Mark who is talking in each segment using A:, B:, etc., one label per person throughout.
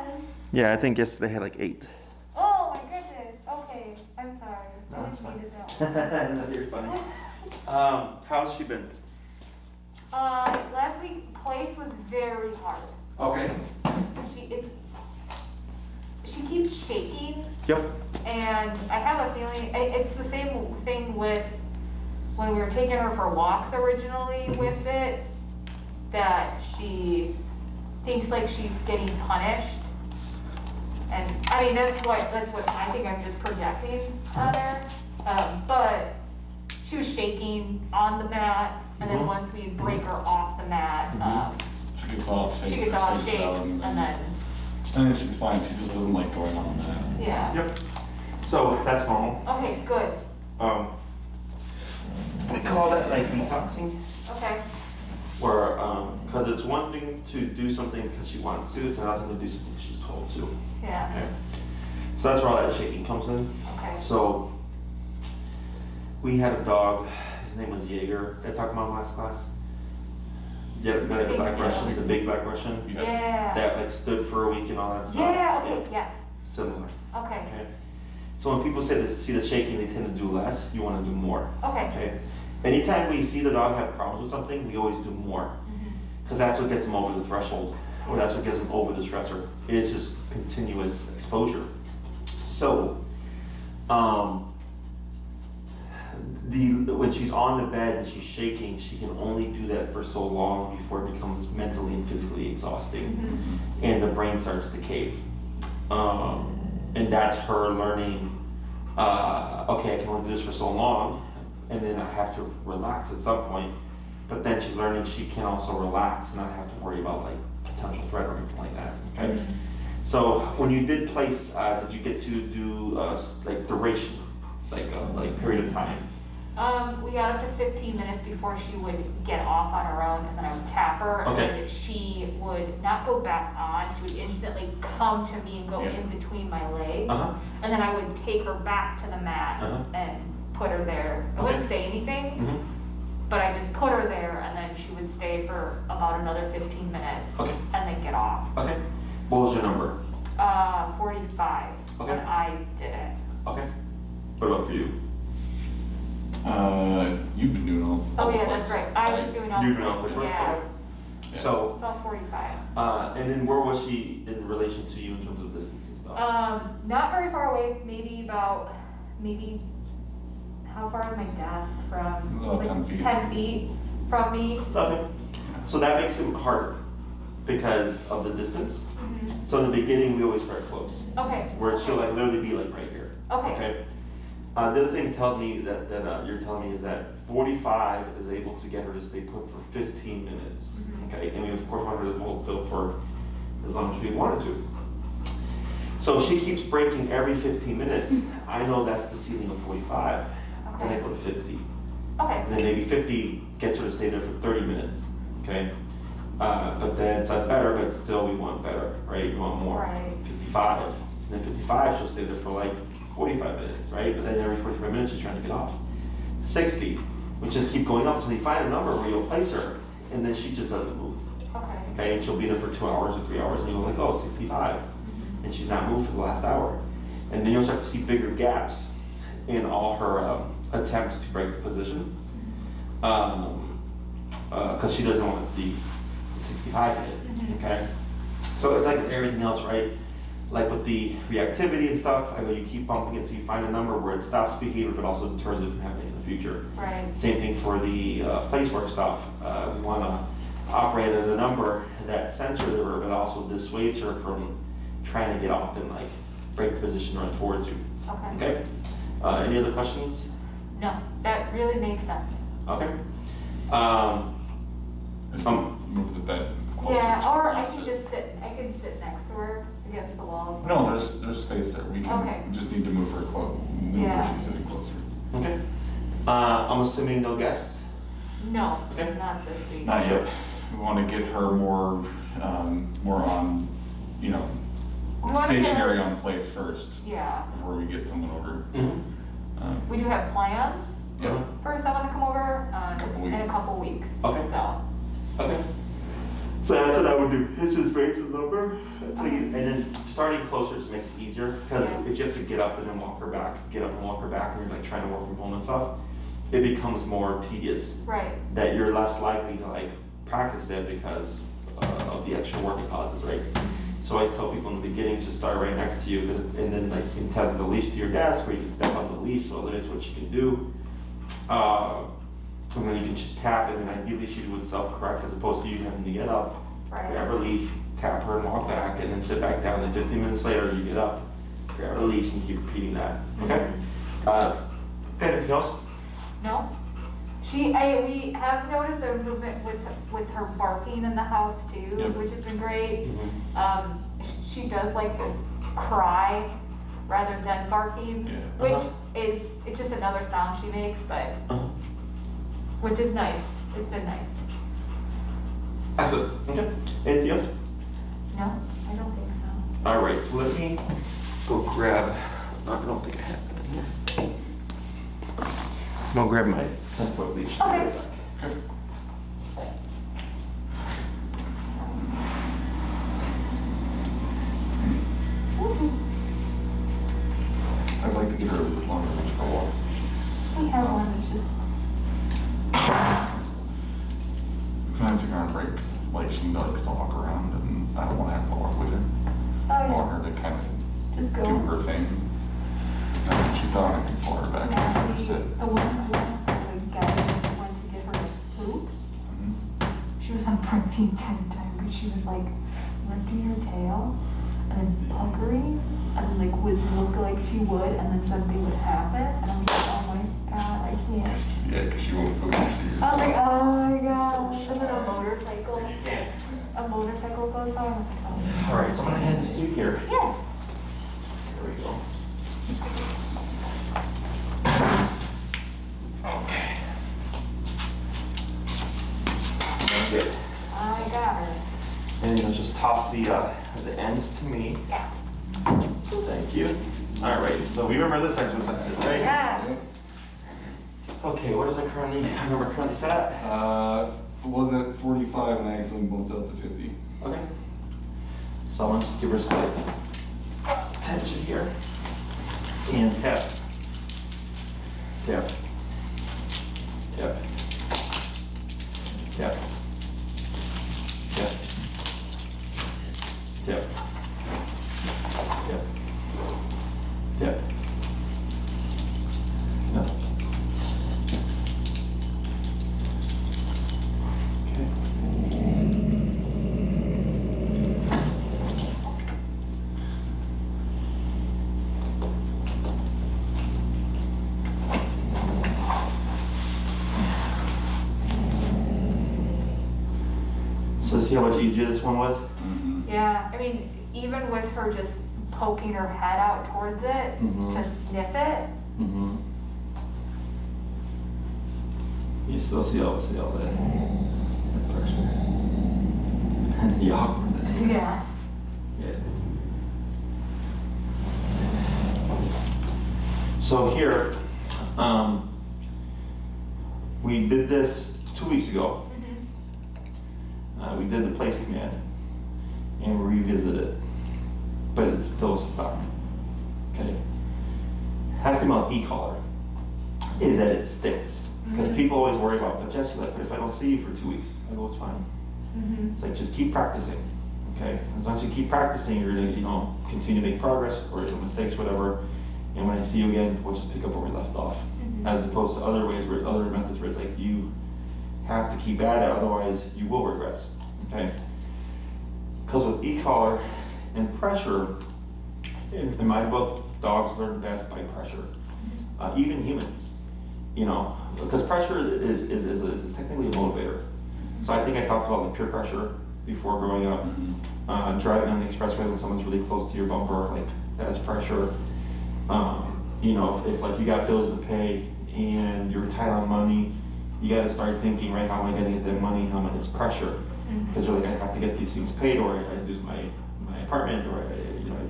A: was.
B: Yeah, I think yesterday had like 8.
A: Oh my goodness. Okay, I'm sorry.
B: No,
A: I
B: it's
A: didn't mean
B: fine.
A: to know.
B: No, you're funny. How's she been?
A: Last week place was very hard.
B: Okay.
A: She keeps shaking,
B: Yep.
A: and I have a feeling it's the same thing with when we were taking her for walks originally with it, that she thinks like she's getting punished. And I mean, that's what I think I'm just projecting on her. But she was shaking on the mat, and then once we break her off the mat,
C: she gets all shakes,
A: and then.
C: And she's fine. She just doesn't like going on that.
A: Yeah.
B: Yep. So that's normal.
A: Okay, good.
B: We call that like detoxing,
A: Okay.
B: where because it's one thing to do something because she wants to, it's another thing to do something she's told to.
A: Yeah.
B: Okay. So that's where all that shaking comes in.
A: Okay.
B: So we had a dog. His name was Jaeger. Did I talk about him last class? Yeah, the
A: think
B: black
A: so.
B: Russian, the big black Russian.
A: Yeah.
B: That like stood for a week and all that stuff.
A: Yeah, okay, yes.
B: Similar.
A: Okay.
B: Okay. So when people say they see the shaking, they tend to do less. You want to do more.
A: Okay.
B: Okay. Anytime we see the dog have problems with something, we always do more, because that's what gets them over the threshold, or that's what gets them over the stressor. It's just continuous exposure. So, when she's on the bed and she's shaking, she can only do that for so long before it becomes mentally and physically exhausting, and the brain starts to cave. And that's her learning. Okay, I can only do this for so long, and then I have to relax at some point. But then she's learning she can also relax and not have to worry about like potential threat or anything like that. Okay. So when you did place, did you get to do like duration, like period of time?
A: We got up to 15 minutes before she would get off on her own, and then I would tap her, and then she would not go back on. She would instantly come to me and go in between my legs, and then I would take her back to the mat and put her there. I wouldn't say anything, but I just put her there, and then she would stay for about another 15 minutes, and then get off.
B: Okay. What was your number?
A: 45 when I did it.
B: Okay. What about for you?
C: You've been doing all.
A: Oh yeah, that's right. I was doing all.
B: You've been all the way.
A: Yeah.
B: Okay. So.
A: About 45.
B: And then where was she in relation to you in terms of distance and stuff?
A: Not very far away. Maybe how far is my desk from?
C: About 10 feet.
A: 10 feet from me.
B: Okay. So that makes it harder because of the distance. So in the beginning, we always start close.
A: Okay.
B: Where she'll like literally be like right here.
A: Okay.
B: The other thing it tells me that you're telling me is that 45 is able to get her to stay put for 15 minutes. Okay, and we of course want her to hold still for as long as we wanted to. So if she keeps breaking every 15 minutes, I know that's the ceiling of 45. Then I go to 50.
A: Okay.
B: And then maybe 50 gets her to stay there for 30 minutes. Okay. But then, so that's better, but still we want better, right? We want more.
A: Right.
B: 55. And then 55, she'll stay there for like 45 minutes, right? But then every 45 minutes, she's trying to get off. 60, we just keep going up until you find a number where you'll place her, and then she just doesn't move.
A: Okay.
B: Okay, and she'll be there for 2 hours or 3 hours, and you'll like, oh, 65. And she's not moved for the last hour. And then you'll start to see bigger gaps in all her attempts to break the position. Because she doesn't want the 65 hit, okay? So it's like with everything else, right? Like with the reactivity and stuff, I go, you keep bumping it so you find a number where it stops behavior, but also deters it from happening in the future.
A: Right.
B: Same thing for the place work stuff. We want to operate at a number that censors her, but also dissuades her from trying to get off and like break the position, run towards you.
A: Okay.
B: Okay? Any other questions?
A: No, that really makes sense.
B: Okay.
C: Move the bed closer.
A: Yeah, or I
C: to
A: can just sit. I can sit next to her against the wall.
C: No, there's space there. We can.
A: Okay.
C: We just need to move her close.
A: Yeah.
C: She's sitting closer.
B: Okay. I'm assuming no guests?
A: No,
B: Okay.
A: not this week.
C: Not yet. We want to get her more on,
A: We wanna get
C: stationary
A: her-
C: on place first
A: Yeah.
C: before we get someone over.
A: We do have plans
C: Yeah.
A: for someone to come over
C: Couple
A: in a
C: weeks.
A: couple weeks.
B: Okay.
A: So.
B: Okay. So that's what I would do hitches, reins, and lumbar. Until you, and then starting closer just makes it easier, because if you have to get up and then walk her back, get up and walk her back, and you're like trying to work from home and stuff, it becomes more tedious.
A: Right.
B: That you're less likely to like practice it because of the extra work it causes, right? So I always tell people in the beginning to start right next to you, and then like you can tether the leash to your desk, where you can step on the leash, so it limits what you can do. And then you can just tap, and then ideally she would self-correct as opposed to you having to get up, grab her leash, tap her and walk back, and then sit back down. And 15 minutes later, you get up, grab her leash, and keep repeating that. Okay? Anything else?
A: No. We have noticed an improvement with her barking in the house too,
C: Yep.
A: which has been great. She does like this cry rather than barking,
C: Yeah.
A: which is, it's just another sound she makes, but, which is nice. It's been nice.
B: Excellent. Okay. Anything else?
A: No, I don't think so.
B: All right, so let me go grab, I don't think I have it in here. I'm gonna grab my 10-foot leash.
A: Okay.
C: Okay. I'd like to get her a bit longer reach for walks.
A: We have one, it's just,
C: Sometimes you're on break, like she likes to walk around, and I don't want to have to walk with her.
A: oh
C: I want
A: yeah,
C: her to kind of
A: just
C: do
A: go.
C: her thing. And she's done, I can pull her back and have her sit.
A: The one guy wanted to get her to poop.
C: Mhm.
A: She was on protein 10 times because she was like lifting her tail and then puckering and then like would look like she would and then something would happen and I'm like, oh my god, I can't.
C: Yeah, because she won't poop.
A: I was like, oh my god. And then a motorcycle goes by and I was like, oh.
B: All right, so I'm gonna hand this to you here.
A: Yeah.
B: There we go. Okay. That's good.
A: I got her.
B: And you'll just toss the end to me.
A: Yeah.
B: Thank you. All right, so we remember this exercise, right?
A: Yeah.
B: Okay, what is it currently, I remember currently set at?
C: Was at 45 and I accidentally bumped up to 50.
B: Okay. So I'm gonna just give her some tension here. And tap. Tap. Tap. Tap. Tap. Tap. Tap. Tap. No. Okay. So see how much easier this one was?
C: Mm-hmm.
A: Yeah, I mean, even with her just poking her head out towards it
B: Mhm.
A: to sniff it.
B: Mm-hmm. You still see all that pressure. And the awkwardness.
A: Yeah.
B: Yeah. So here, we did this 2 weeks ago. We did the place command and we revisited it, but it's still stuck. Okay. Has to be on e-collar is that it sticks. Because people always worry about, but Jesse, like, if I don't see you for 2 weeks, I go, it's fine. It's like, just keep practicing, okay? As long as you keep practicing, you're gonna, continue to make progress, or mistakes, whatever. And when I see you again, we'll just pick up where we left off. As opposed to other methods where it's like, you have to keep at it, otherwise you will regress, okay? Because with e-collar and pressure, in my book, dogs learn best by pressure. Even humans, because pressure is technically a motivator. So I think I talked about the peer pressure before growing up. Driving on the expressway when someone's really close to your bumper, like that's pressure. If like you got bills to pay and you're tight on money, you got to start thinking, right, how am I going to get that money? It's pressure. Because you're like, I have to get these things paid, or I lose my apartment, or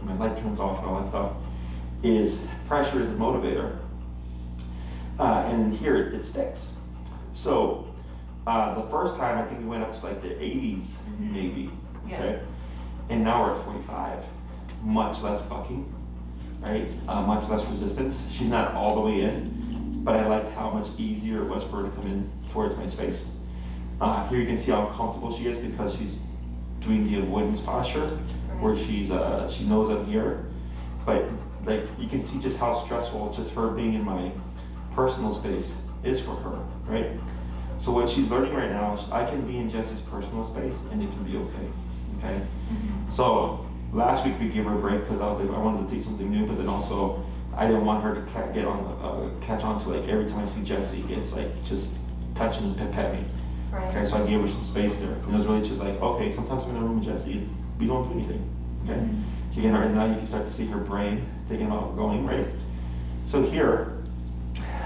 B: my light turns off and all that stuff. Pressure is a motivator. And here it sticks. So the first time I think we went up to like the 80s maybe,
A: Yeah.
B: Okay? And now we're at 45. Much less bucking, right? Much less resistance. She's not all the way in, but I liked how much easier it was for her to come in towards my space. Here you can see how comfortable she is because she's doing the avoidance posture, where she knows I'm here. But like you can see just how stressful just her being in my personal space is for her, right? So what she's learning right now is I can be in Jessie's personal space and it can be okay, okay? So last week we gave her a break because I was like, I wanted to take something new, but then also I didn't want her to catch on to like every time I see Jessie, it's like just touch and pet me.
A: Right.
B: Okay, so I gave her some space there. And it was really just like, okay, sometimes I'm in a room with Jessie, we don't do anything, okay? So again, right now you can start to see her brain thinking about going, right? So here,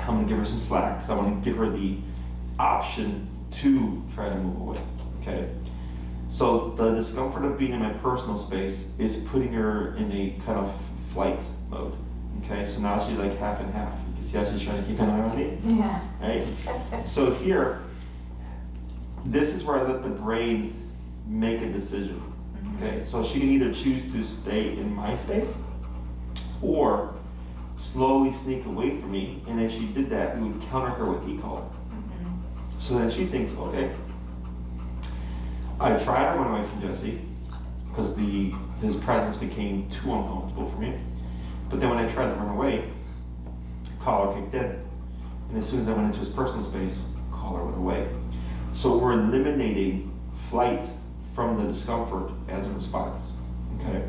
B: I'm gonna give her some slack because I want to give her the option to try to move away, okay? So the discomfort of being in my personal space is putting her in a kind of flight mode, okay? So now she's like half and half. You can see how she's trying to keep an eye on me,
A: Yeah.
B: right? So here, this is where I let the brain make a decision, okay? So she can either choose to stay in my space or slowly sneak away from me, and if she did that, we would counter her with e-collar. So then she thinks, okay, I tried to run away from Jessie because his presence became too uncomfortable for me. But then when I tried to run away, collar kicked in. And as soon as I went into his personal space, collar went away. So we're eliminating flight from the discomfort as a response, okay?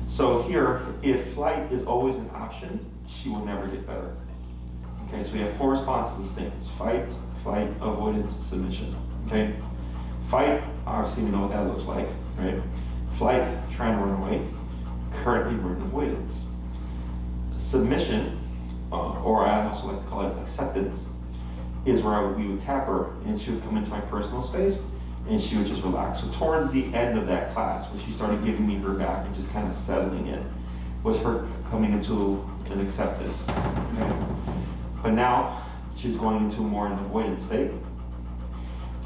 B: So here, if flight is always an option, she will never get better. Okay, so we have 4 responses to things: fight, flight, avoidance, submission, okay? Fight, obviously we know what that looks like, right? Flight, trying to run away. Currently we're in avoidance. Submission, or I also like to call it acceptance, is where we would tap her and she would come into my personal space and she would just relax. So towards the end of that class, when she started giving me her back and just kind of settling in, was her coming into an acceptance, okay? But now she's going into more an avoidance state.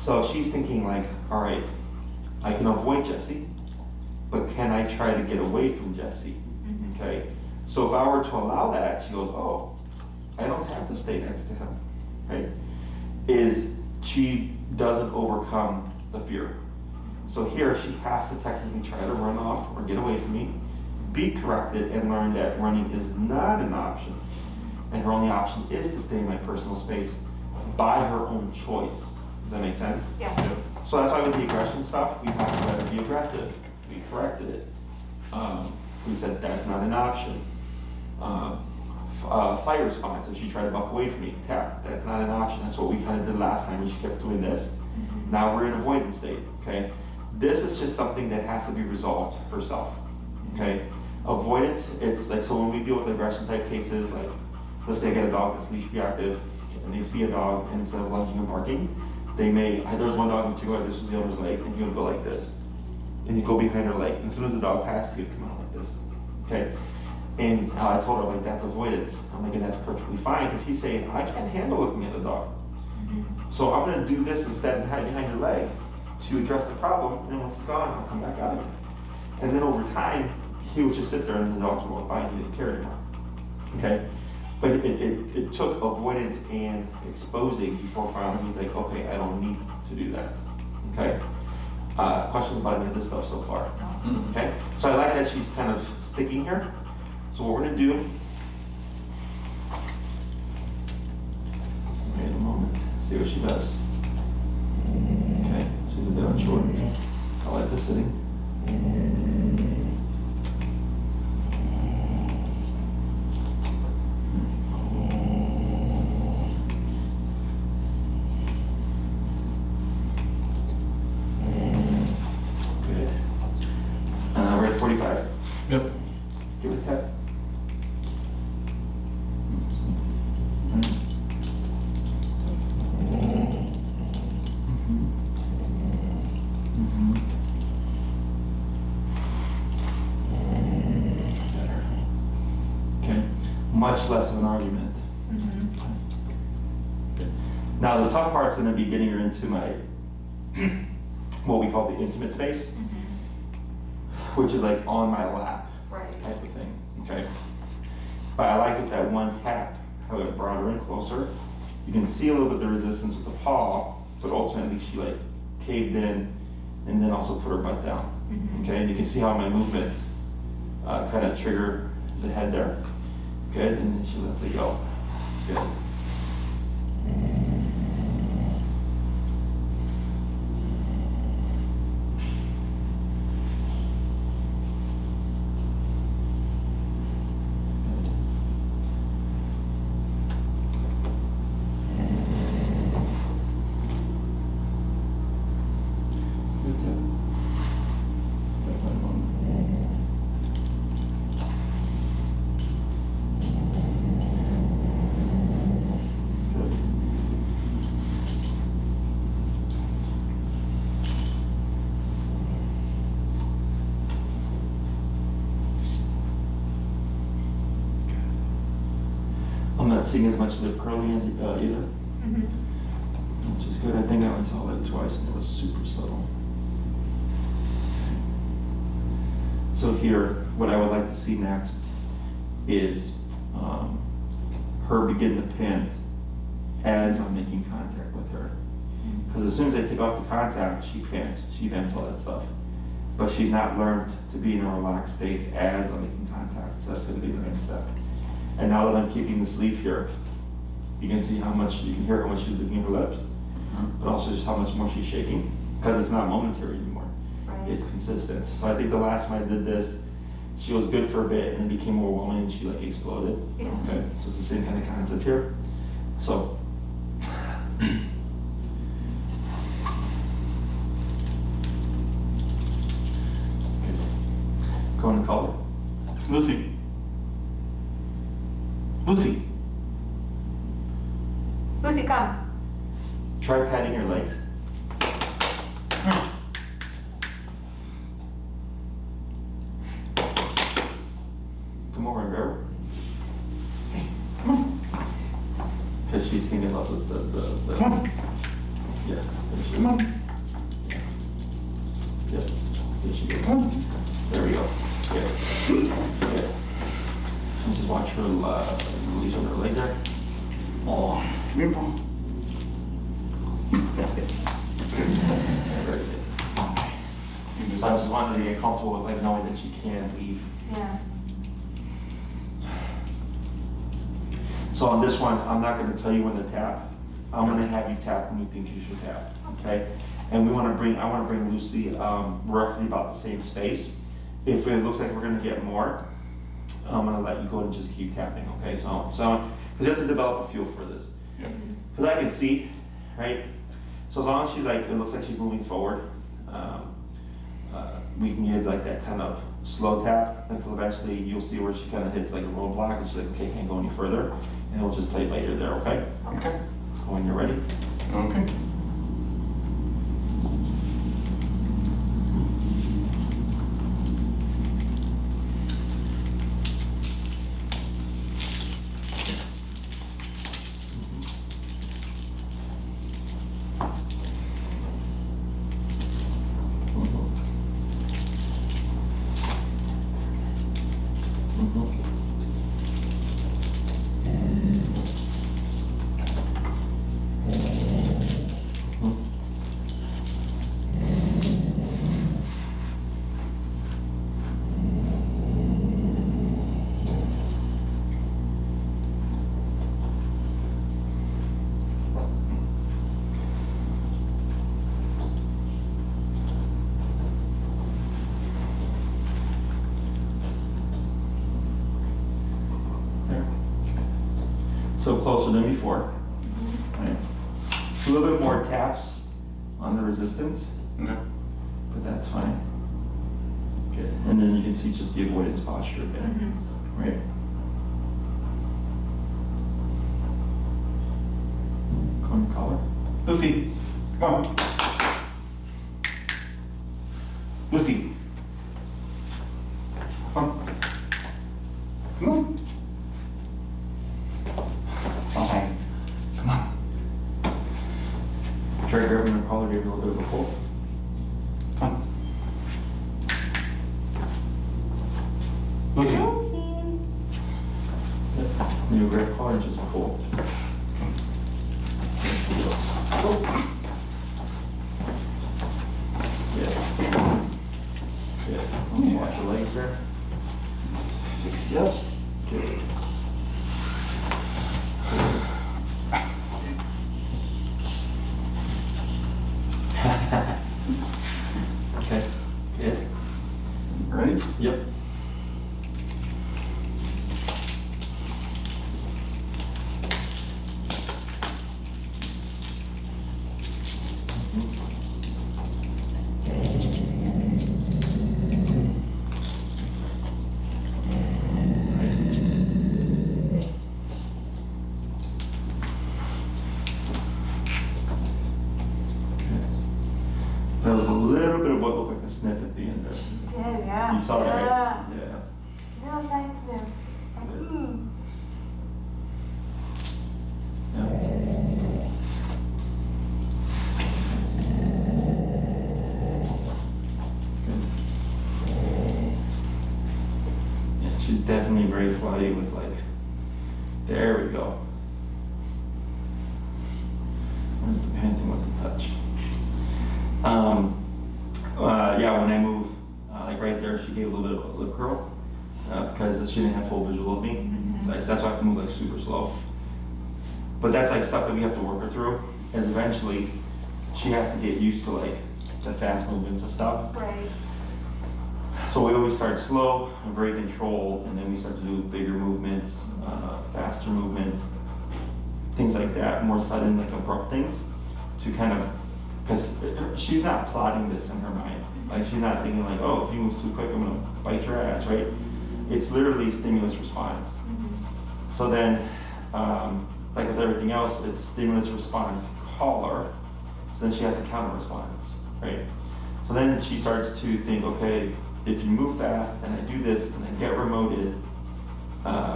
B: So she's thinking like, all right, I can avoid Jessie, but can I try to get away from Jessie, okay? So if I were to allow that, she goes, oh, I don't have to stay next to him, right? She doesn't overcome the fear. So here she has to technically try to run off or get away from me, be corrected, and learn that running is not an option. And her only option is to stay in my personal space by her own choice. Does that make sense?
A: Yeah.
B: So that's why with the aggression stuff, we have to let her be aggressive. We corrected it. We said that's not an option. Fight response, if she tried to buck away from me, tap, that's not an option. That's what we kind of did last time when she kept doing this. Now we're in avoidance state, okay? This is just something that has to be resolved herself, okay? Avoidance, it's like, so when we deal with aggression type cases, like, let's say I get a dog that's leash reactive, and they see a dog, and instead of lunging and barking, there was one dog in particular, this was the owner's leg, and he would go like this. And he'd go behind her leg, and as soon as the dog passed, he would come out like this, okay? And I told her, like, that's avoidance. I'm like, and that's perfectly fine, because he's saying, I can't handle looking at the dog. So I'm gonna do this instead and hide behind your leg to address the problem, and then once it's gone, I'll come back out again. And then over time, he would just sit there and the dogs would walk by and he didn't care anymore, okay? But it took avoidance and exposing before finally he's like, okay, I don't need to do that, okay? Questions about any of this stuff so far? Okay, so I like that she's kind of sticking here. So what we're gonna do, wait a moment, see what she does. Okay, she's a bit unsure. I like this sitting. Good. We're at 45.
C: Yep.
B: Give it a tap. Okay, much less of an argument. Okay. Now the tough part's going to be getting her into my what we call the intimate space. which is like on my lap
A: Right.
B: type of thing, okay? But I like it that one tap, how it brought her in closer. You can see a little bit of the resistance with the paw, but ultimately she like caved in and then also put her butt down, okay? And you can see how my movements kind of trigger the head there. Good, and then she lets it go. Good. I'm not seeing as much lip curling as either, which is good. I think I only saw that twice and it was super subtle. So here, what I would like to see next is her begin to pant as I'm making contact with her. Because as soon as I take off the contact, she pants, she vents all that stuff. But she's not learned to be in a relaxed state as I'm making contact, so that's going to be the next step. And now that I'm keeping the sleeve here, you can see how much, you can hear how much she's licking her lips, but also just how much more she's shaking, because it's not momentary anymore.
A: Right.
B: It's consistent. So I think the last time I did this, she was good for a bit and then became overwhelming and she like exploded.
A: Yeah.
B: Okay, so it's the same kind of concept here. So. Go on and call her. Lucy. Lucy.
A: Lucy, come.
B: Try patting your legs. Come over and grab her. Hey, come on. Because she's thinking about the
C: Come on.
B: yeah. There she
C: Come on.
B: Yeah. Yep. There she goes.
C: Come on.
B: There we go. Yeah. Yeah. And just watch her release on her leg there.
C: Oh, come here, Paul.
B: Very good. So I just wanted to get comfortable with like knowing that she can leave.
A: Yeah.
B: So on this one, I'm not going to tell you when to tap. I'm going to have you tap when you think you should tap. Okay? And I want to bring Lucy roughly about the same space. If it looks like we're going to get more, I'm going to let you go and just keep tapping. Okay? So because you have to develop a feel for this. Because I can see, right? So as long as she's like, it looks like she's moving forward, we can give like that kind of slow tap until eventually you'll see where she kind of hits like a roadblock and she's like, okay, can't go any further. And we'll just play by ear there, okay?
C: Okay.
B: So when you're ready.
C: Okay.
B: So closer than before. Right. A little bit more taps on the resistance,
C: Okay.
B: but that's fine. Good. And then you can see just the avoidance posture again. Right. Go and call her. Lucy, come on. Lucy. Come on. Come on. Okay. Come on. Try grabbing her collar, give her a little bit of a pull. Come on. Good. Let me watch your legs there. Fix you up. Good. Okay, good.
C: Ready?
B: Yep. There was a little bit of what looked like a sniff at the end there.
A: She did, yeah.
B: You saw that, right?
A: Yeah.
B: Yeah.
A: Real nice sniff. Like, ooh.
B: Yeah. Good. Yeah, she's definitely very flighty with like, there we go. Where's the panting with the touch? Yeah, when I move, like right there, she gave a little bit of a lip curl because she didn't have full visual of me.
A: Mhm.
B: So that's why I have to move like super slow. But that's like stuff that we have to work her through, and eventually she has to get used to like the fast movements and stuff.
A: Right.
B: So we always start slow and very controlled, and then we start to do bigger movements, faster movements, things like that, more sudden, like abrupt things, to kind of, because she's not plotting this in her mind. Like she's not thinking like, oh, if you move too quick, I'm gonna bite your ass, right? It's literally stimulus response.
A: Mhm.
B: So then, like with everything else, it's stimulus response caller. So then she has a counter response, right? So then she starts to think, okay, if you move fast and I do this and I get remoted,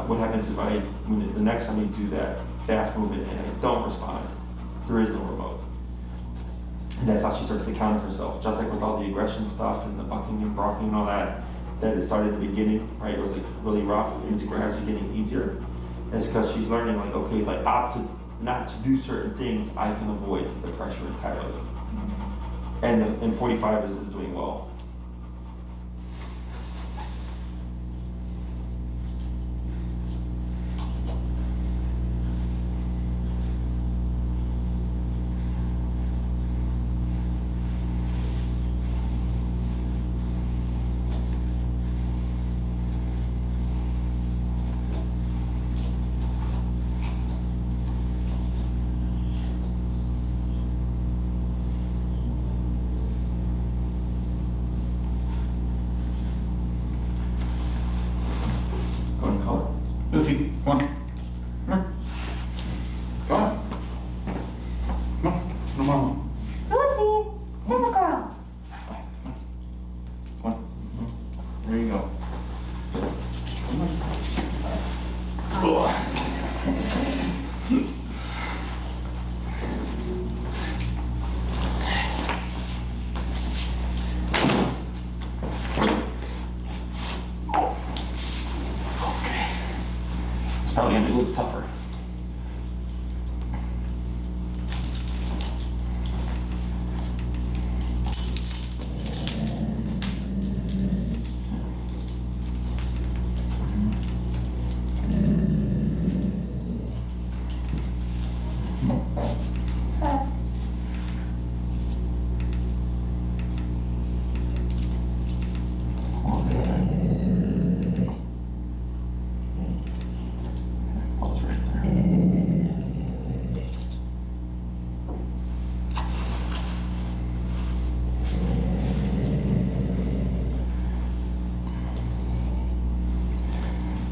B: what happens if when the next time you do that fast movement and I don't respond? There is no remote. And that's how she starts to counter herself, just like with all the aggression stuff and the bucking and barking and all that it started at the beginning, right? It was like really rough and it's gradually getting easier. And it's because she's learning like, okay, like not to do certain things, I can avoid the pressure entirely. And 45 is doing well.
C: Lucy, come on. Come on. Come on. Come on. Come on.
A: Lucy, little girl.
C: Come on. There you go. Come on. Oh.
B: Probably gonna be a little tougher.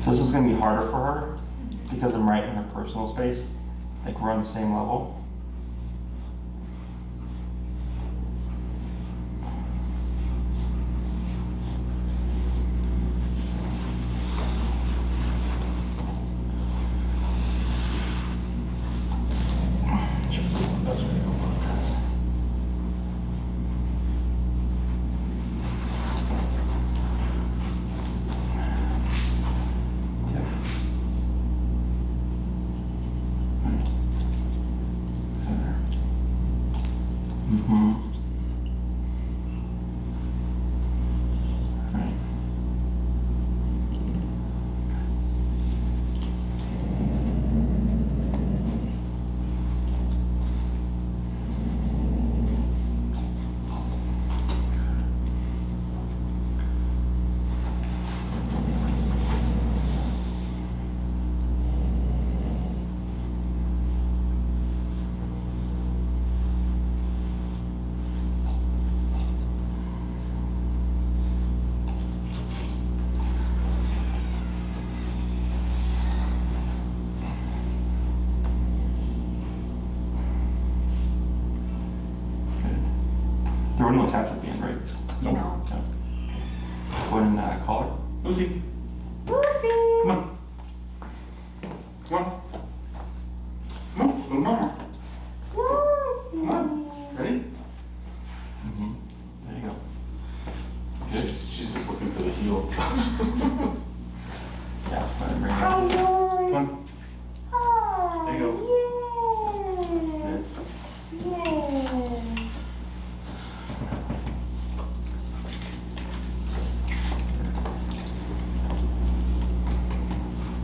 B: This is going to be harder for her because I'm right in her personal space. Like we're on the same level. were no taps at the end, right?
C: Nope.
A: No.
B: No. Go ahead and call her. Lucy,
A: Lucy!
B: come on. Come on. Come on, little mama.
A: Lucy!
B: Come on. Ready? Mm-hmm. There you go. Good. She's just looking for the heel. Yeah, go ahead and bring her
A: Hi,
B: up.
A: Lucy!
B: Come on.
A: Hi!
B: There you
A: Yay!
B: Good.
A: Yay!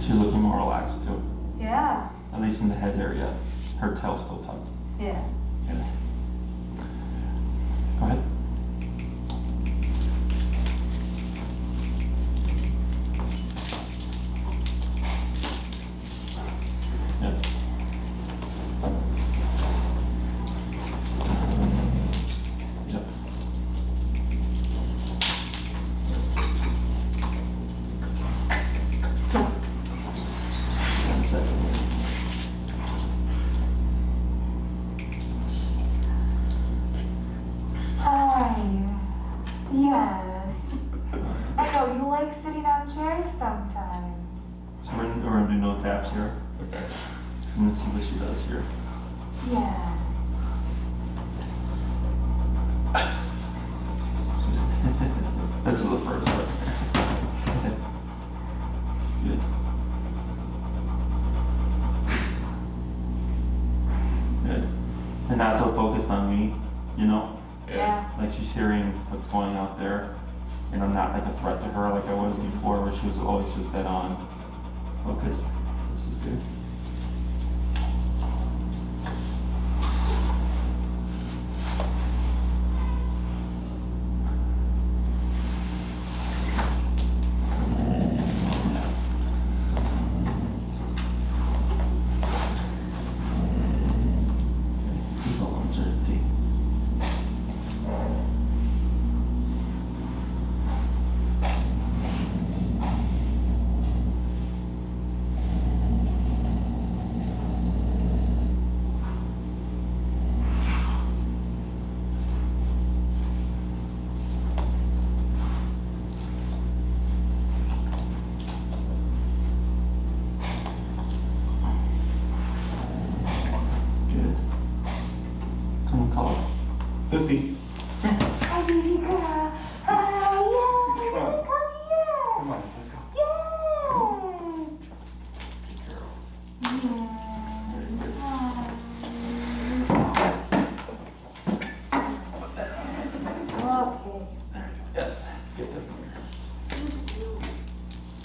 B: She's looking more relaxed too.
A: Yeah.
B: At least in the head area. Her tail's still tucked.
A: Yeah.
B: Good. Go ahead. Yep. Yep. That's it.
A: Hi. Yes. I know you like sitting on chairs sometimes.
B: So we're gonna do no taps here.
C: Okay.
B: I'm gonna see what she does here.
A: Yeah.
B: This is the first one. Good. Good. And not so focused on me, you know?
A: Yeah.
B: Like she's hearing what's going out there. And I'm not like a threat to her like I was before, where she was always just dead on focused. This is good. Keep all uncertainty. Good. Come on, call her. Lucy.
A: Hi, baby girl. Hi, yay!
B: Come on.
A: Come here.
B: Come on, let's go.
A: Yay!
B: Good girl.
A: Okay.
B: There you go. Yes. Get that.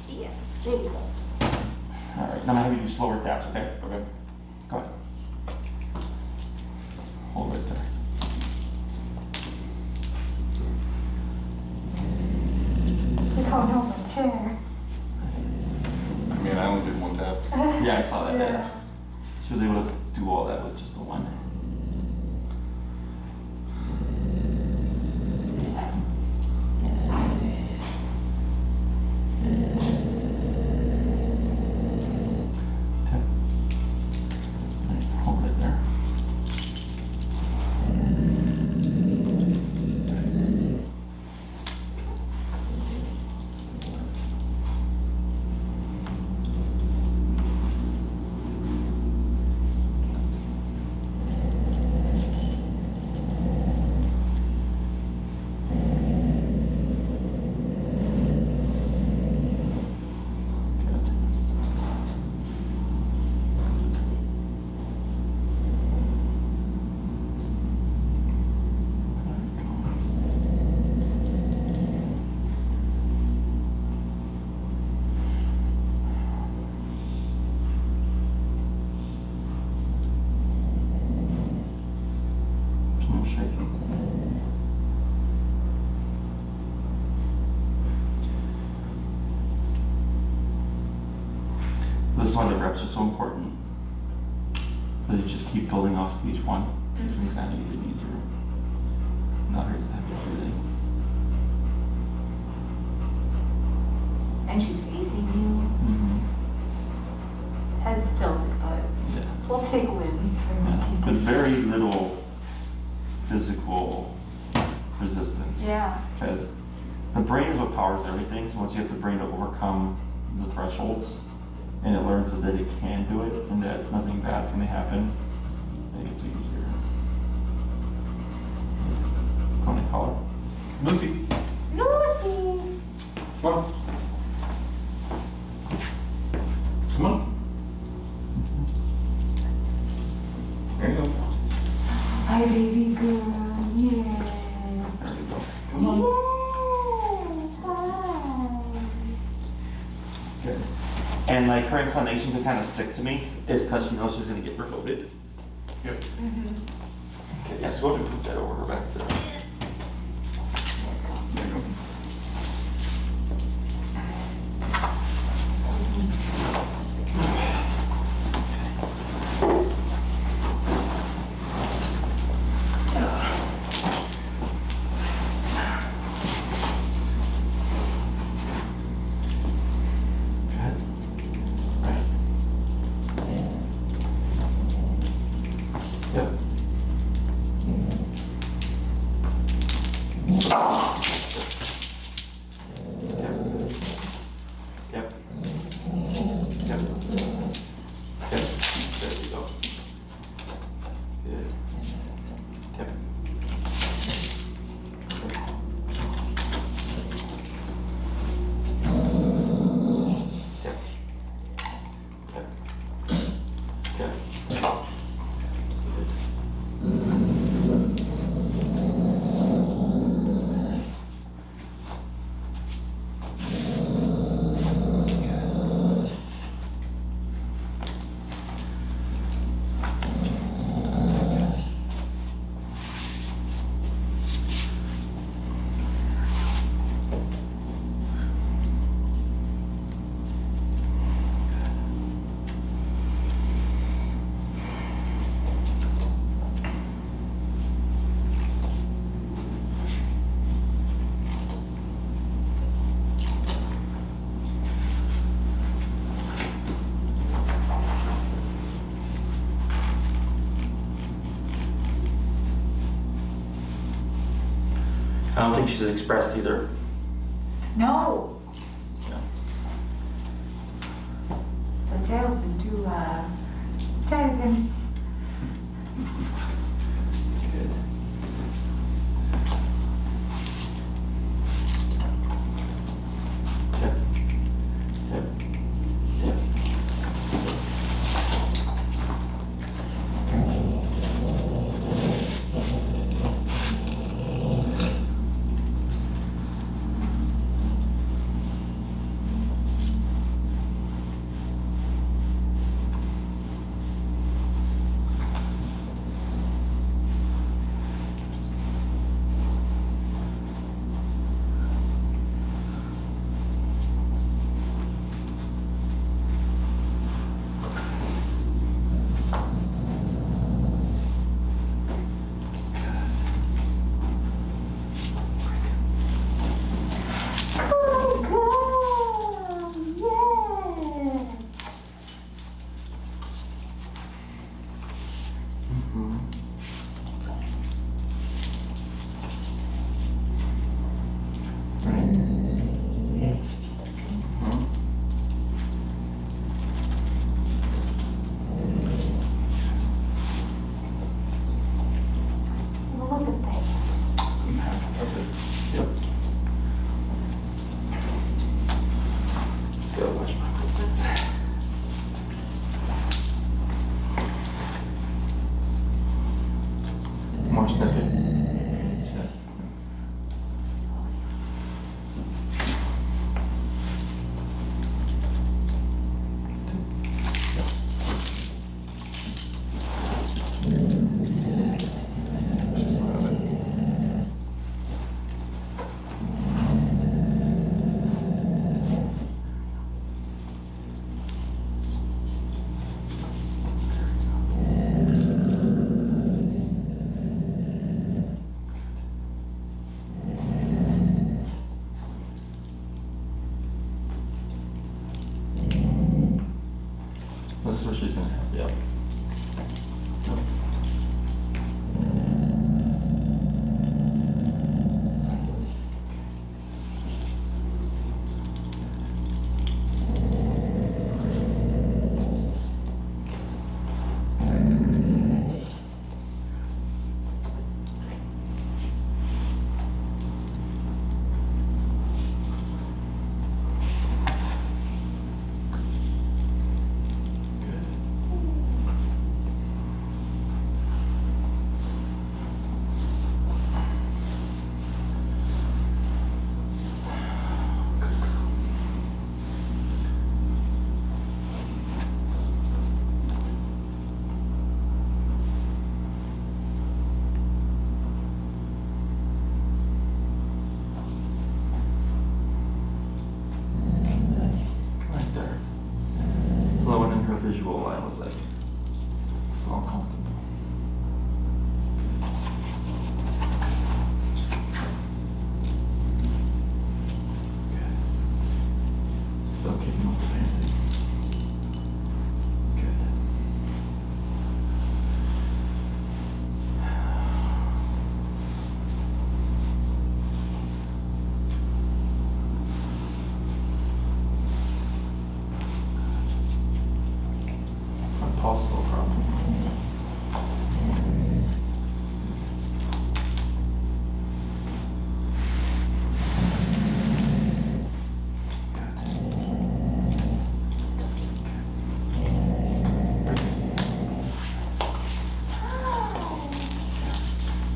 A: Yeah, there you go.
B: All right, now I'm gonna have you do slower taps, okay? Okay. Go ahead. Hold it there.
A: You're going on my chair.
C: I mean, I only did one tap.
B: Yeah, I saw that.
A: Yeah.
B: Yeah. She was able to do all that with just the one. Okay. Hold it there. Good. No shaking. This is why the reps are so important. Because you just keep building off of each one. It's gonna get easier. Not hurts to have you breathing.
A: And she's facing you.
B: Mm-hmm.
A: Head's tilted, but
B: Yeah.
A: we'll take wins for
B: Yeah.
A: me.
B: But very little physical
A: Yeah.
B: Because the brain is what powers everything, so once you have the brain to overcome the thresholds, and it learns that it can do it, and that nothing bad's gonna happen, it gets easier. Come on, call her. Lucy.
A: Lucy!
C: Come on. Come on. There you go.
A: Hi, baby girl. Yeah.
C: There you go. Come on.
B: Good. And like her inclination to kind of stick to me is because she knows she's gonna get promoted.
C: Yep.
B: Okay, yes, go ahead and put that over her back there.
C: There you go.
B: Yep. Yep. Yep. Yep. There we go. Good. Yep. Yep. Yep. Yep. I don't think she's expressed either.
A: No.
B: Yeah.
A: The tail's been too, tense.
B: Good. Yep. Yep. Yep.
A: Look at that.
B: Yep. Just gotta watch my movements.
C: More snippet. This is what she's gonna have, yep. Yep.
B: Pulse, no problem.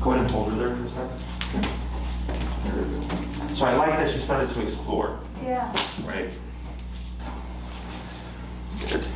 B: Go ahead and hold her there for a second. So I like that she started to explore,
A: Yeah.
B: right? Good.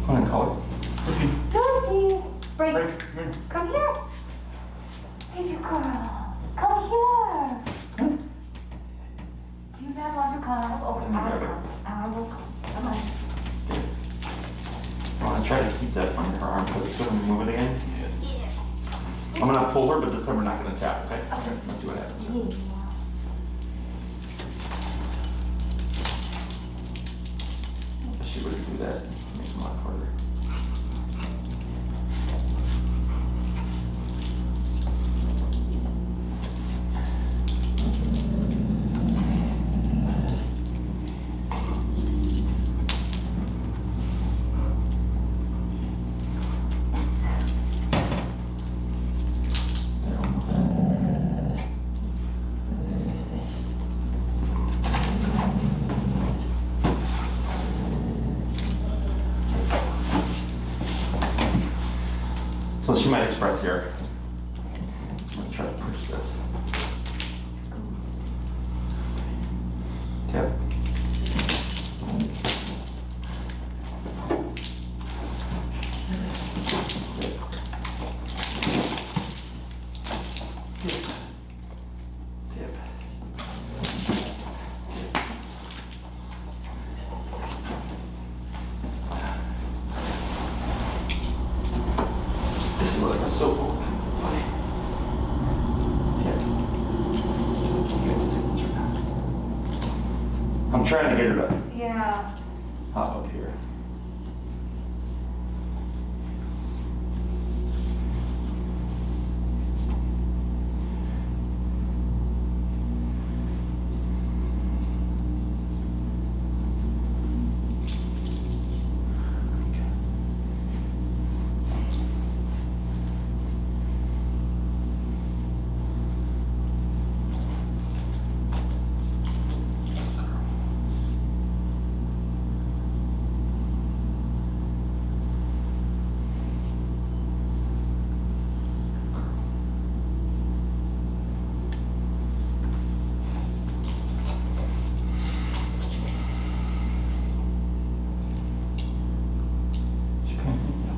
B: Go ahead and call it. Lucy.
A: Lucy! Break.
B: Break. Come here.
A: Come here. Baby girl. Come here. Do you not want to come? Oh, I will come. Come on.
B: I want to try to keep that under her arm, so sort of move it again.
A: Yeah.
B: I'm gonna pull her, but this time we're not gonna tap, okay? Okay. Let's see what happens.
A: Yeah.
B: If she were to do that, it makes it a lot harder. So she might express here. I'm gonna try to push this. Tap. This is like a soap opera. I'm trying to get her to
A: Yeah.
B: hop up here.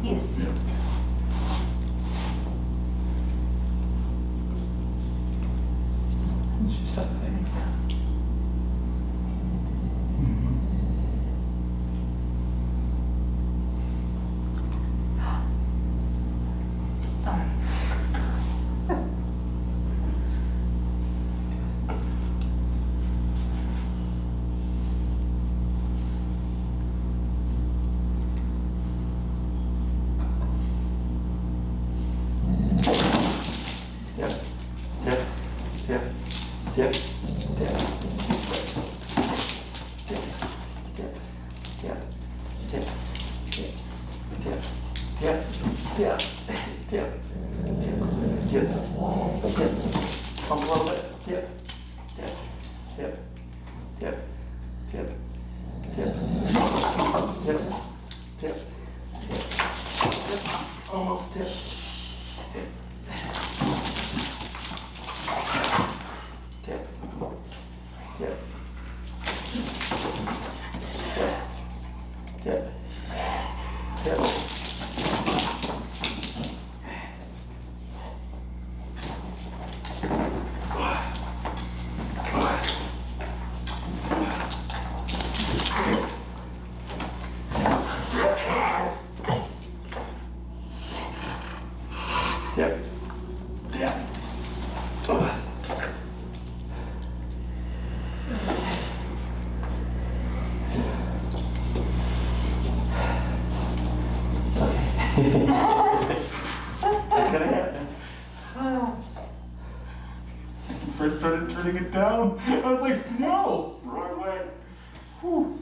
A: Yes.
B: She's set there. tip, tip, tip, tip, tip, tip, tip, tip, tip, tip, tip, tip, tip, tip, pump a little bit, tip, tip, tip, tip, tip, tip, tip, tip, tip, almost tip, tip, tip, tip, tip, tip, tip. Yep. Yeah. It's gonna happen.
C: First started turning it down. I was like, no, wrong way. Whew.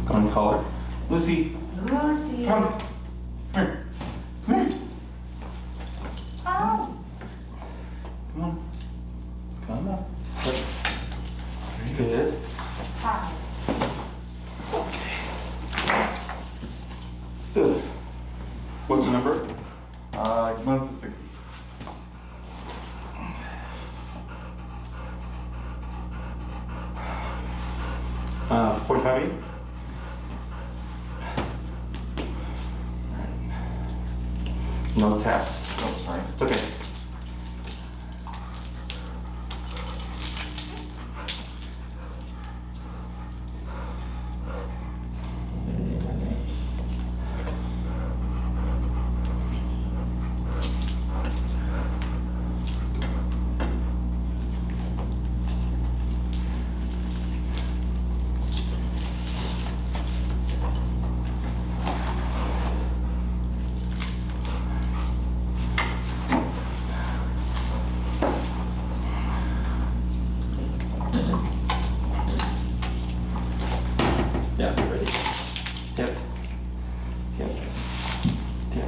B: Gonna call her. Lucy,
A: Lucy.
B: come. Come here. Come here.
A: Oh.
B: Come on. Come on. Good.
A: Hi.
B: Good. What's the number?
C: Come on to 60.
B: Uh, 45. No taps.
C: Oh, sorry.
B: It's okay. Yeah, ready. Tip. Tip. Tip.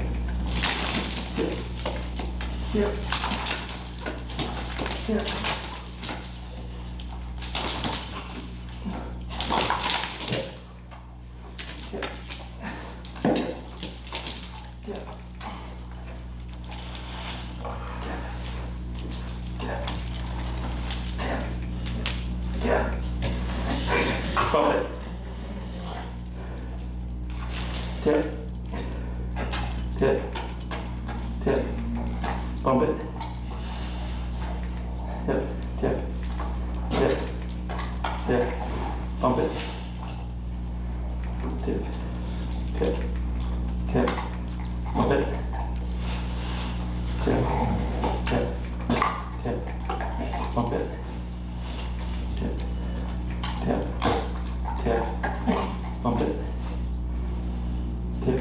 B: Tip. Tip. Tip. Tip. Tip. Tip. Pump it. Tip. Tip. Tip. Bump it. Tip. Tip. Tip. Tip. Bump it. Tip. Tip. Tip. Bump it. Tip. Tip. Tip. Bump it. Tip. Tip. Tip. Bump it. Tip.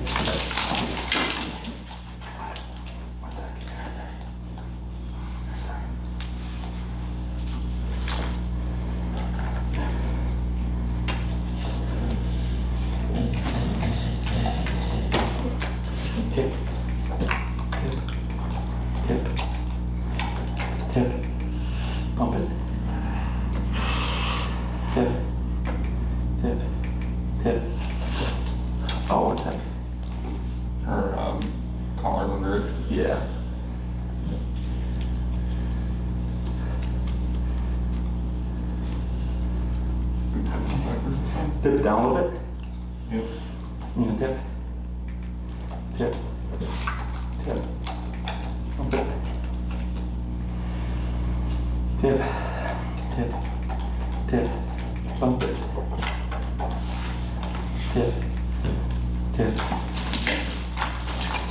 B: Tip. Tip. Tip. Tip. Bump it. Tip. Tip. Tip. Oh, what's that?
C: Her collar's under it.
B: Yeah. Dip it down a little bit.
C: Yep.
B: Tip. Tip. Tip. Bump it. Tip, tip, tip, bump it. Tip, tip,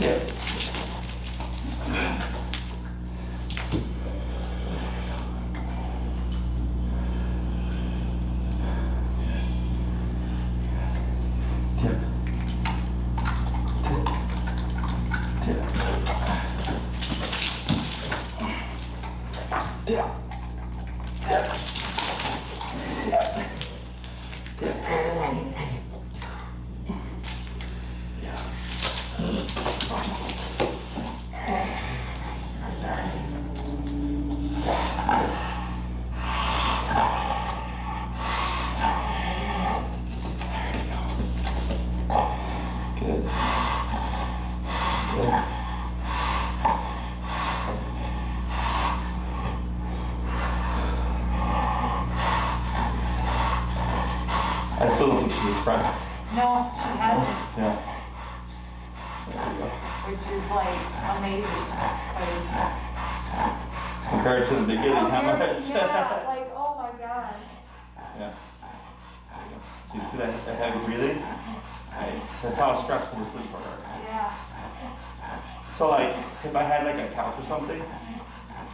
B: tip. Tip, tip, tip, tip. Good. Good. I still don't think she's expressed.
A: No, she hasn't,
B: Yeah. There you go.
A: which is like amazing, 'cause
B: Compared to the beginning, how much?
A: yeah, like, oh my god.
B: Yeah. There you go. So you see that heavy breathing? Right. That's how stressful this is for her.
A: Yeah.
B: So like, if I had like a couch or something,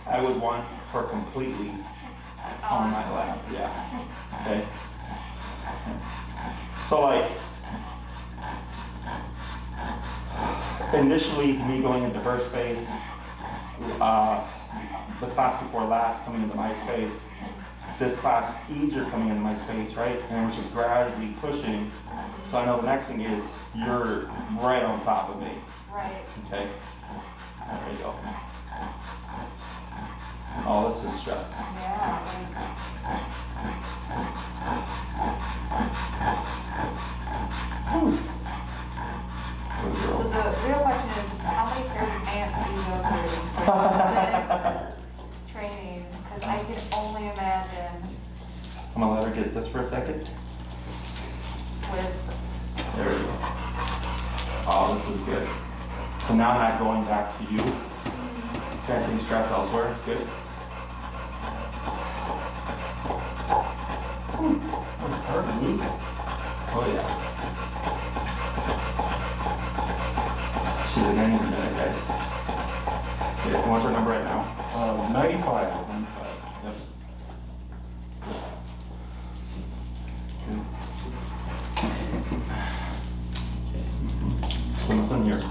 B: I would want her completely on my lap. Yeah. Okay. So like, initially me going into her space, the class before last coming into my space, this class easier coming into my space, right? And we're just gradually pushing. So I know the next thing is you're right on top of me.
A: Right.
B: Okay. There you go. All this is stress.
A: Yeah,
B: Whew. Good
A: so
B: girl.
A: the real question is, how many pairs of pants do you go through for this training? Because I can only imagine
B: I'm gonna let her get this for a second.
A: with,
B: There we go. Oh, this is good. So now not going back to you. Transferring stress elsewhere. It's good. That's perfect. Loose. Oh yeah. She's an any minute, guys. Yeah, what's her number right now?
C: 95.
B: Yep. So nothing here.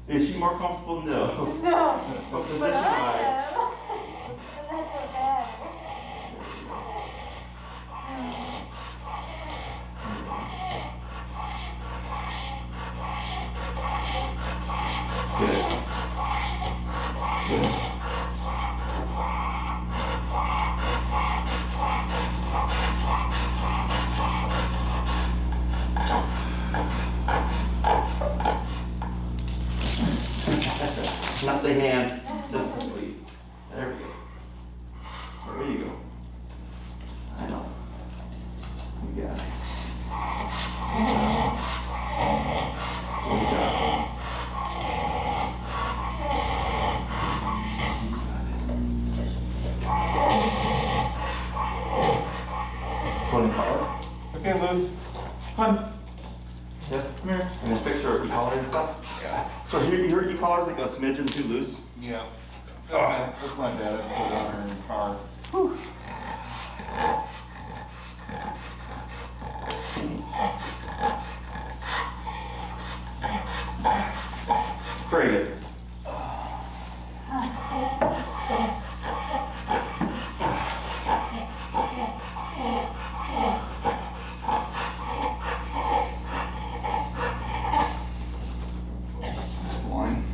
B: Is she more comfortable? No.
A: No.
B: What position
A: But
B: am
A: I
B: I?
A: am. And that's so bad.
B: Good. Good. Not the hand, just the sleeve. There we go. There you go. I know. You got it. Good job. Pulling collar.
C: Okay, Liz. Come on.
B: Yep.
C: Come here.
B: And then fix your e-collar and stuff.
C: Yeah.
B: So your e-collar's like a smidgen too loose.
C: Yeah. That's my dad. Put it on her in the car.
B: Whew. Very good.
C: That's the line.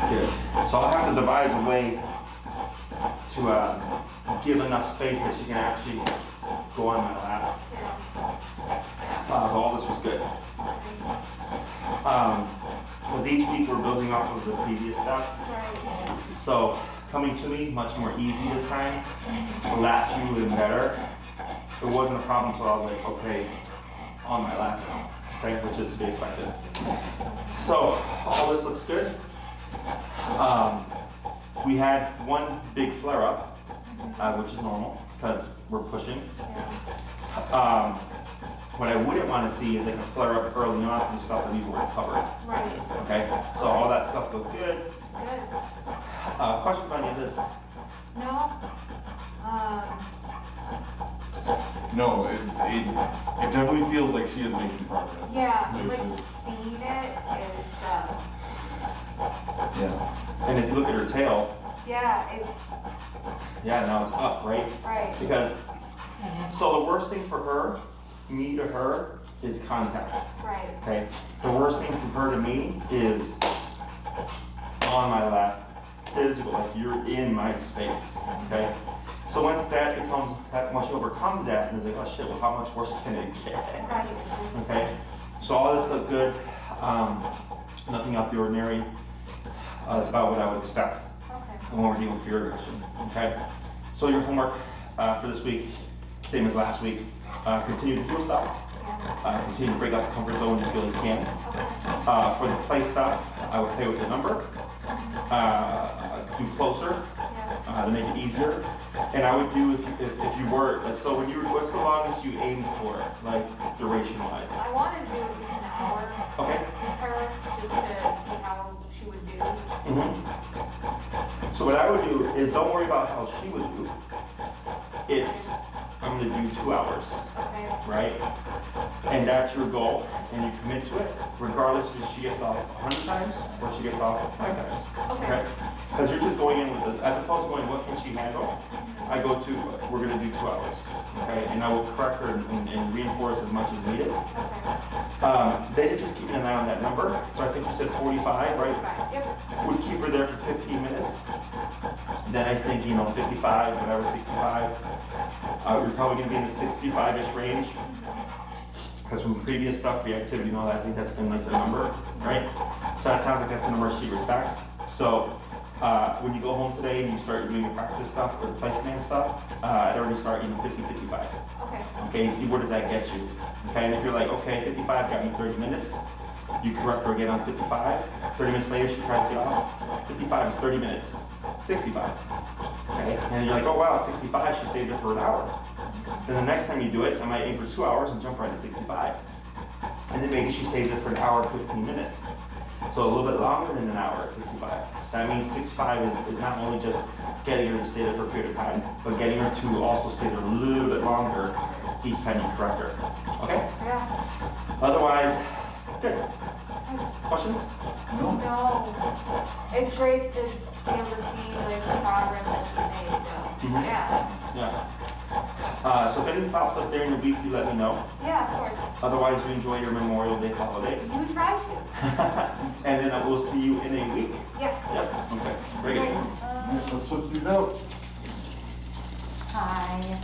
B: Good. So I'll have to devise a way to give enough space that she can actually go on my lap. All this was good. Because each week we're building off of the previous stuff.
A: Right.
B: So coming to me, much more easy this time. The last few would have been better. It wasn't a problem until I was like, okay, on my lap now, okay, which is to be expected. So all this looks good. We had one big flare up, which is normal because we're pushing. What I wouldn't want to see is like a flare up early on and stuff that we were covered.
A: Right.
B: Okay, so all that stuff looked good.
A: Good.
B: Questions on any of this?
A: No?
C: No, it definitely feels like she is making progress.
A: Yeah,
C: Which
A: like
C: is,
A: seeing it is,
C: yeah.
B: And if you look at her tail,
A: yeah, it's,
B: yeah, now it's up, right?
A: right.
B: Because, so the worst thing for her, me to her, is contact,
A: Right.
B: okay? The worst thing from her to me is on my lap, physical, like you're in my space, okay? So once that becomes, once she overcomes that, and it's like, oh shit, well how much worse can it get?
A: Right.
B: Okay, so all this looked good, nothing out the ordinary. That's about what I would expect
A: Okay.
B: when we're dealing with fear aggression, okay? So your homework for this week, same as last week, continue to do stuff,
A: Yeah.
B: continue to break out the comfort zone when you feel you can.
A: Okay.
B: For the play stuff, I would play with the number, do closer,
A: Yeah.
B: to make it easier. And I would do, if you were, like, so when you, what's the longest you aimed for, like, duration-wise?
A: I wanted to do at least an hour
B: Okay.
A: with her, just to see how she would do.
B: So what I would do is don't worry about how she would do. It's, I'm gonna do 2 hours,
A: Okay.
B: right? And that's your goal, and you commit to it, regardless if she gets off 100 times or she gets off 5 times, okay? Because you're just going in with this, as opposed to going, what can she handle? I go to, we're gonna do 2 hours, okay? And I will correct her and reinforce as much as needed.
A: Okay.
B: Then you're just keeping an eye on that number. So I think you said 45, right?
A: Right. Yep.
B: Would keep her there for 15 minutes. Then I think, 55, whatever, 65. You're probably gonna be in the 65-ish range. Because from previous stuff, reactivity and all that, I think that's been like the number, right? So that sounds like that's the number she respects. So when you go home today and you start doing your practice stuff or the placement stuff, I'd already start 50, 55.
A: Okay.
B: Okay, see where does that get you? Okay, and if you're like, okay, 55 got me 30 minutes, you correct her again on 55. 30 minutes later, she tries to get off. 55 is 30 minutes. 65. Okay, and you're like, oh wow, 65, she stayed there for an hour. Then the next time you do it, I might aim for 2 hours and jump right to 65. And then maybe she stays there for an hour, 15 minutes. So a little bit longer than an hour at 65. So that means 65 is not only just getting her to stay there for a period of time, but getting her to also stay there a little bit longer each time you correct her. Okay?
A: Yeah.
B: Otherwise, good. Questions?
C: No.
A: No, it's great to be able to see like the progress that she's made, so,
B: Mhm.
A: yeah.
B: Yeah. So if anything pops up there in the week, you let me know.
A: Yeah, of course.
B: Otherwise, you enjoy your Memorial Day holiday.
A: You tried to.
B: And then I will see you in a week.
A: Yes.
B: Yep, okay, very good.
C: Alright, let's switch these out.
A: Hi.